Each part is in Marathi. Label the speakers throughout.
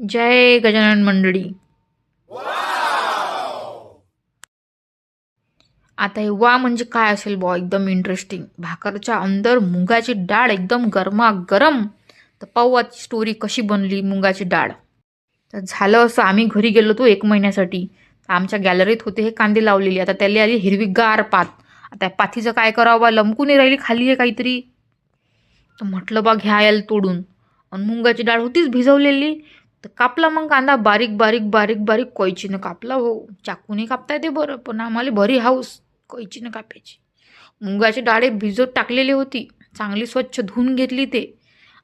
Speaker 1: जय गजानन मंडळी. आता हे वा म्हणजे काय असेल बुवा, एकदम इंटरेस्टिंग. भाकरच्या अंदर मुगाची डाळ एकदम गरमागरम. तर पाहू आजची स्टोरी कशी बनली मुगाची डाळ. तर झालं असं, आम्ही घरी गेलो होतो 1 महिन्यासाठी. आमच्या गॅलरीत होते हे कांदे लावलेले. आता त्याला आली हिरवीगार पात. आता या पातीचं काय करावं बा, लमकून नाही राहिली खाली आहे काहीतरी. तर म्हटलं बा घ्या याला तोडून. आणि मुगाची डाळ होतीच भिजवलेली. तर कापला मग कांदा बारीक बारीक बारीक बारीक कैचीनं कापला. हो, चाकूने कापता येते बरं, पण आम्हाला भरी हाऊस कैचीनं कापायची. मुगाची डाळ भिजत टाकलेली होती, चांगली स्वच्छ धुवून घेतली ते.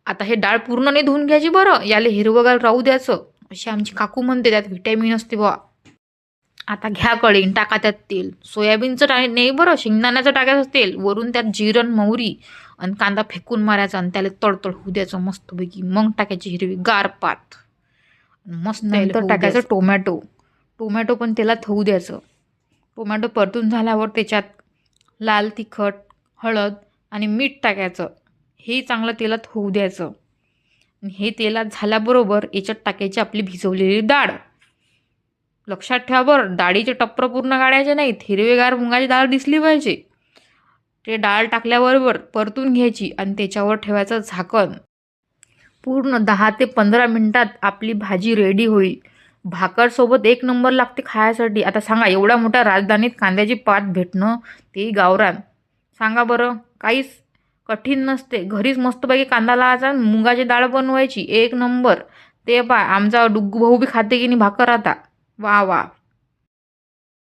Speaker 1: आता हे डाळ पूर्ण नाही धुवून घ्यायची बरं, याला हिरवगार राहू द्यायचं, अशी आमची काकू म्हणते. त्यात व्हिटॅमिन असते बा. आता घ्या कढईन, टाका त्यात तेल. सोयाबीनचं नाही बरं, शेंगदाण्याचं टाकायचं तेल. वरून त्यात जिरं मोहरी आणि कांदा फेकून मारायचा आणि त्याला तडतड होऊ द्यायचं मस्तपैकी. मग टाकायची हिरवी गार पात. मस्त नंतर टाकायचं टोमॅटो. टोमॅटो पण तेलात होऊ द्यायचं. टोमॅटो परतून झाल्यावर त्याच्यात लाल तिखट, हळद आणि मीठ टाकायचं. हे चांगलं तेलात होऊ द्यायचं. हे तेलात झाल्याबरोबर याच्यात टाकायची आपली भिजवलेली डाळ. लक्षात ठेवा बरं, डाळीचे टप्पर पूर्ण काढायचे नाहीत. हिरवेगार मुगाची डाळ दिसली पाहिजे. ते डाळ टाकल्याबरोबर परतून घ्यायची आणि त्याच्यावर ठेवायचं झाकण. पूर्ण 10 ते 15 मिनिटात आपली भाजी रेडी होईल. भाकरसोबत 1 नंबर लागते खायसाठी. आता सांगा, एवढ्या मोठ्या राजधानीत कांद्याची पात भेटणं, तेही गावरान. सांगा बरं, काहीच कठीण नसते. घरीच मस्तपैकी कांदा लावायचा, मुगाची डाळ बनवायची, 1 नंबर. ते पा आमचा डुग्गू भाऊ बी खाते की नाही भाकर आता. वा वा.